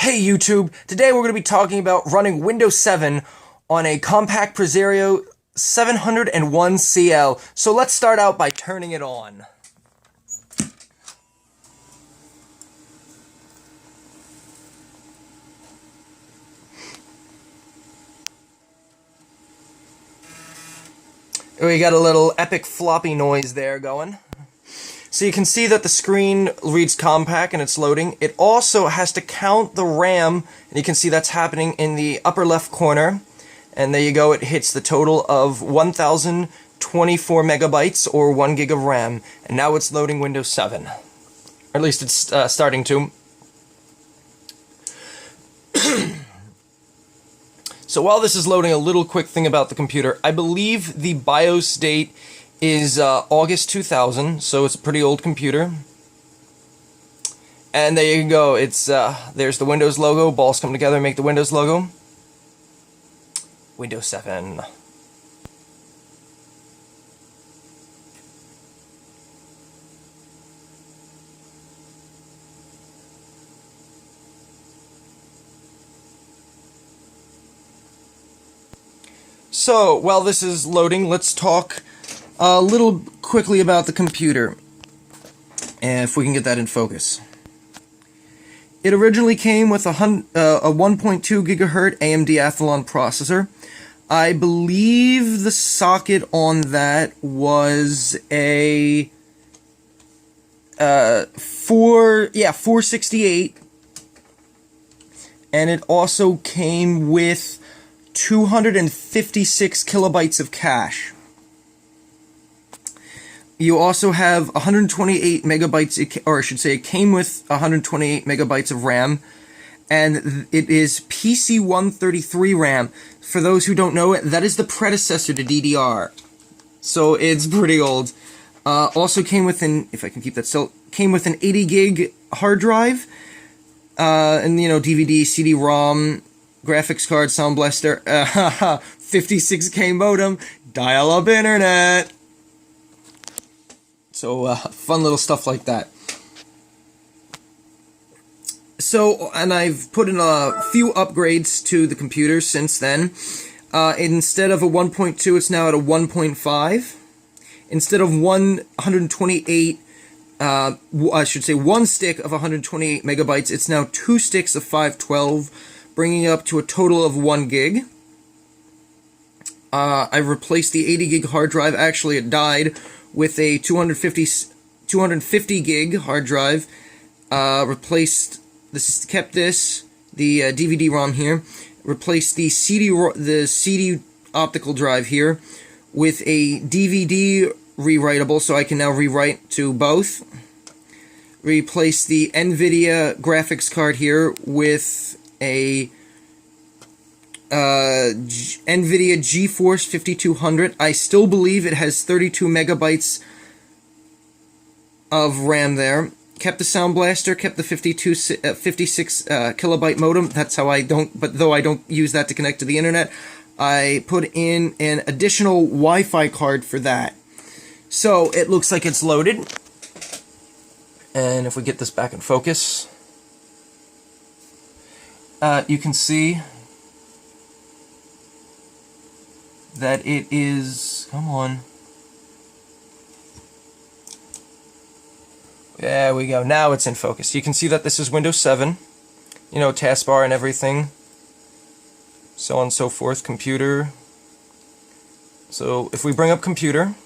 Hey YouTube, today we're going to be talking about running Windows 7 on a compact Presario 701CL. So let's start out by turning it on. We got a little epic floppy noise there going. So you can see that the screen reads compact and it's loading. It also has to count the RAM, and you can see that's happening in the upper left corner. And there you go, it hits the total of 1,024 megabytes or 1 gig of RAM. And now it's loading Windows 7. Or at least it's starting to. So while this is loading, a little quick thing about the computer. I believe the BIOS date is August 2000, so it's a pretty old computer. And there you go, it's there's the Windows logo, balls come together and make the Windows logo. Windows 7. So, while this is loading, let's talk a little quickly about the computer, and if we can get that in focus. It originally came with a 1.2 gigahertz AMD Athlon processor. I believe the socket on that was a 468, and it also came with 256 kilobytes of cache. You also have 128 megabytes, or I should say it came with 128 megabytes of RAM, and it is PC-133 RAM. For those who don't know it, that is the predecessor to DDR. So it's pretty old. Also came with an, if I can keep that still, came with an 80 gig hard drive, and you know, DVD, CD-ROM, graphics card, sound blaster, 56K modem, dial-up internet. So, fun little stuff like that. So, and I've put in a few upgrades to the computer since then. Instead of a 1.2, it's now at a 1.5. Instead of 128, I should say one stick of 128 megabytes, it's now two sticks of 512, bringing it up to a total of 1 gig. I've replaced the 80 gig hard drive. Actually, it died, with a 250 gig hard drive. Replaced this, kept this, the DVD-ROM here. Replaced the CD optical drive here with a DVD rewritable, so I can now rewrite to both. Replace the NVIDIA graphics card here with a NVIDIA GeForce 5200. I still believe it has 32 megabytes of RAM there. Kept the sound blaster, kept the 56 kilobyte modem. That's how I don't, but though I don't use that to connect to the internet, I put in an additional Wi-Fi card for that. So it looks like it's loaded. And if we get this back in focus, you can see that it is, come on. There we go, now it's in focus. You can see that this is Windows 7, you know, taskbar and everything, so on and so forth, computer. So if we bring up computer,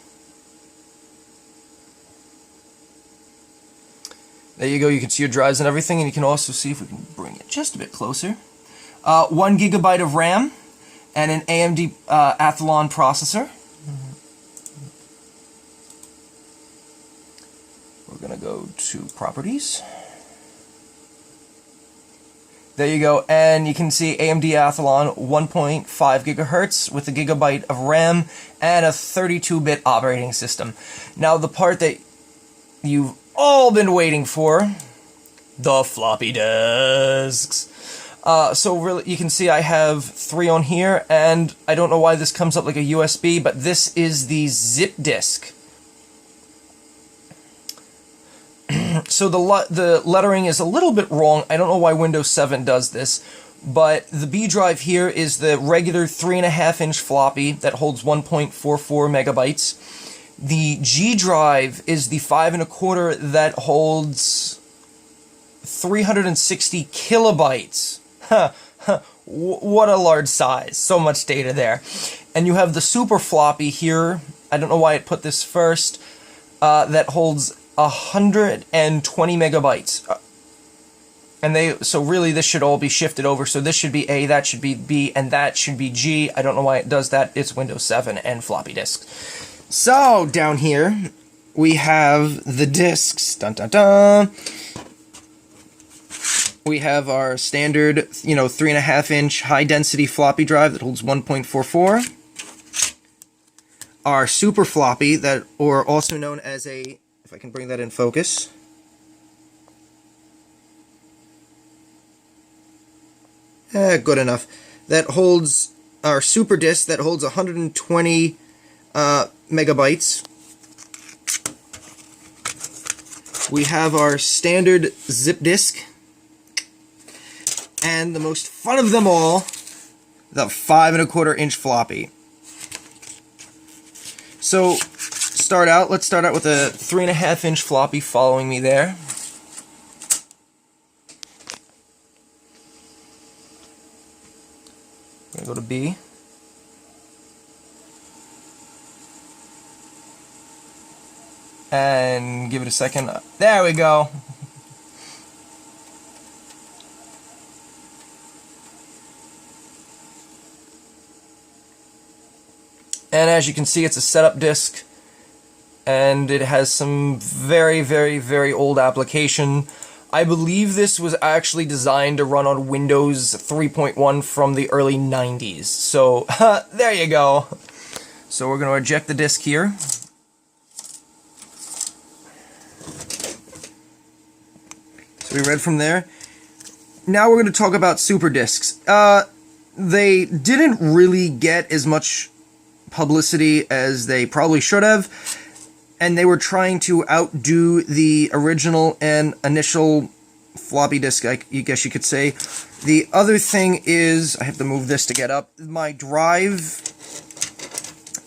there you go, you can see your drives and everything, and you can also see, if we can bring it just a bit closer, 1 gigabyte of RAM, and an AMD Athlon processor. We're going to go to Properties. There you go, and you can see AMD Athlon 1.5 gigahertz with a gigabyte of RAM and a 32-bit operating system. Now the part that you've all been waiting for, the floppy disks. So really, you can see I have 3 on here, and I don't know why this comes up like a USB, but this is the zip disk. So the lettering is a little bit wrong. I don't know why Windows 7 does this, but the B drive here is the regular 3.5-inch floppy that holds 1.44 megabytes. The G drive is the 5.25 that holds 360 kilobytes. What a large size. So much data there. And you have the super floppy here. I don't know why it put this first. That holds 120 megabytes. So really this should all be shifted over. So this should be A, that should be B, and that should be G. I don't know why it does that. It's Windows 7 and floppy disks. So down here we have the disks. Dun dun dun. We have our standard, 3.5-inch high-density floppy drive that holds 1.44. Our super floppy, or also known as a, if I can bring that in focus. Good enough. That holds our super disk that holds 120 megabytes. We have our standard zip disk. And the most fun of them all, the 5.25-inch floppy. So, let's start out with a 3.5-inch floppy following me there. I'm going to go to B. And give it a second. There we go. And as you can see, it's a setup disk, and it has some very, very, very old application. I believe this was actually designed to run on Windows 3.1 from the early 90s. So, there you go. So we're going to eject the disk here. So we read from there. Now we're going to talk about super disks. They didn't really get as much publicity as they probably should have, and they were trying to outdo the original and initial floppy disk, I guess you could say. The other thing is, I have to move this to get up, my drive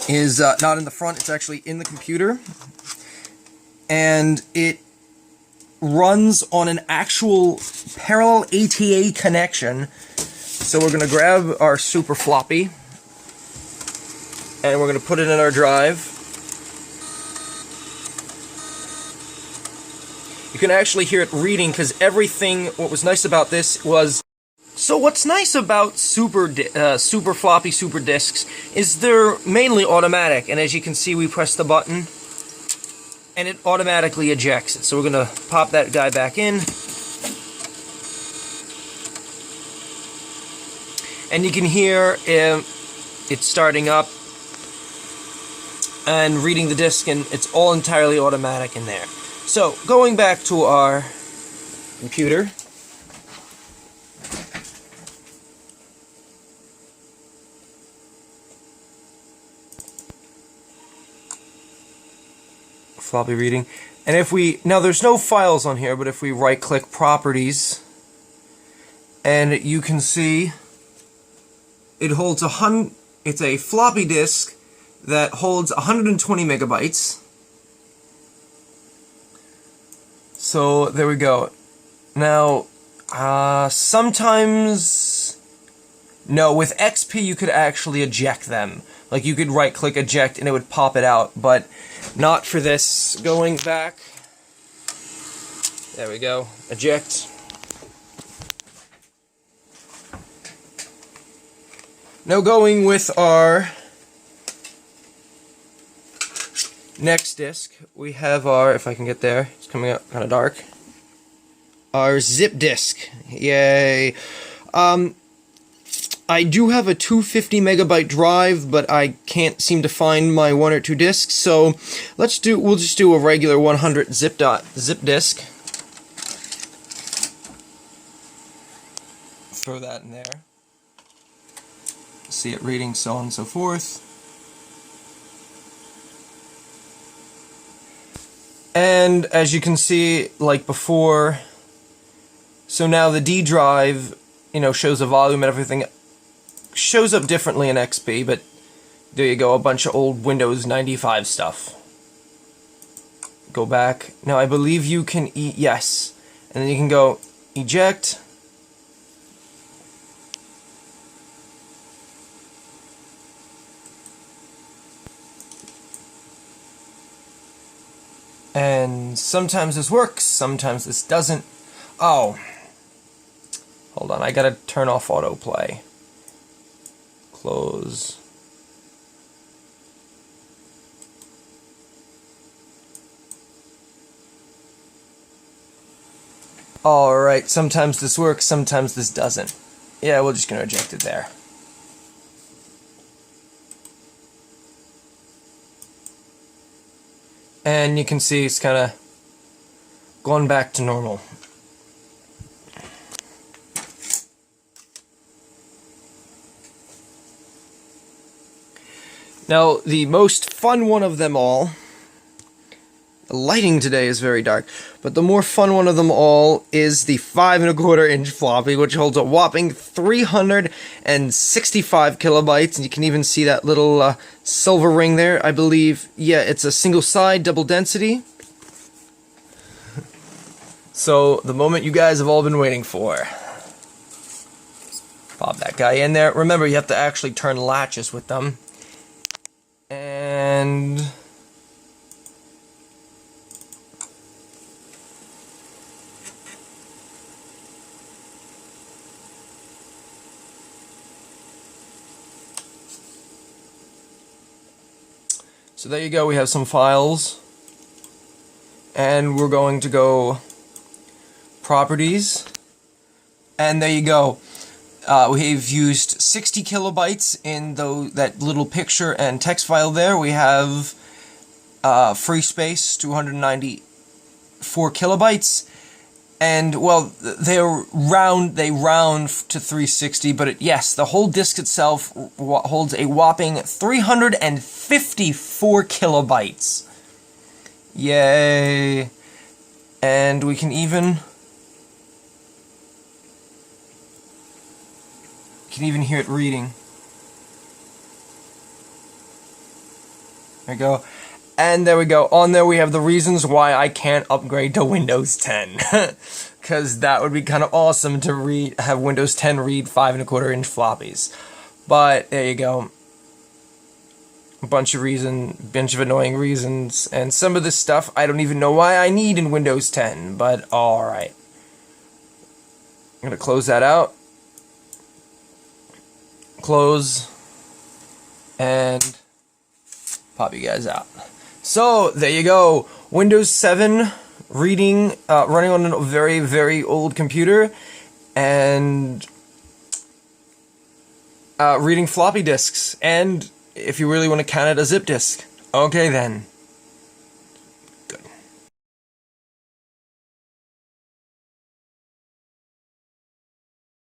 is not in the front, it's actually in the computer, and it runs on an actual parallel ATA connection. So we're going to grab our super floppy, and we're going to put it in our drive. You can actually hear it reading, because what was nice about this was... So what's nice about super floppy super disks is they're mainly automatic, and as you can see, we press the button, and it automatically ejects it. So we're going to pop that guy back in. And you can hear it starting up and reading the disk, and it's all entirely automatic in there. So, going back to our computer. Floppy reading. And if we, now there's no files on here, but if we right click properties, and you can see it holds it's a floppy disk that holds 120 megabytes. So there we go. Now, sometimes, no, with XP you could actually eject them. Like you could right click eject and it would pop it out, but not for this. Going back, there we go, eject. Now going with our next disk, we have our, if I can get there, it's coming up kind of dark, our zip disk. Yay. I do have a 250 megabyte drive, but I can't seem to find my one or two disks, so we'll just do a regular 100 zip disk. Throw that in there. See it reading, so on and so forth. And as you can see, like before, so now the D drive, you know, shows the volume and everything. Shows up differently in XP, but there you go, a bunch of old Windows 95 stuff. Go back. Now I believe you can yes. And then you can go eject. And sometimes this works, sometimes this doesn't. Oh. Hold on, I gotta turn off autoplay. Close. Alright, sometimes this works, sometimes this doesn't. Yeah, we're just gonna eject it there. And you can see it's kind of gone back to normal. Now, the most fun one of them all, the lighting today is very dark, but the more fun one of them all is the 5¼ inch floppy, which holds a whopping 365 kilobytes, and you can even see that little silver ring there, I believe. Yeah, it's a single side, double density. So, the moment you guys have all been waiting for. Pop that guy in there. Remember, you have to actually turn latches with them. And so there you go, we have some files, and we're going to go properties, and there you go. We've used 60 kilobytes in that little picture and text file there. We have free space, 294 kilobytes, and well, they round to 360, but yes, the whole disk itself holds a whopping 354 kilobytes. Yay! And we can even hear it reading. There we go. And there we go. On there we have the reasons why I can't upgrade to Windows 10. Because that would be kind of awesome to have Windows 10 read 5¼ inch floppies. But there you go. A bunch of annoying reasons. And some of this stuff I don't even know why I need in Windows 10. But alright. I'm going to close that out. Close. And pop you guys out. So, there you go. Windows 7 reading, running on a very, very old computer, and reading floppy disks, and if you really want to count it, a zip disk. Okay then.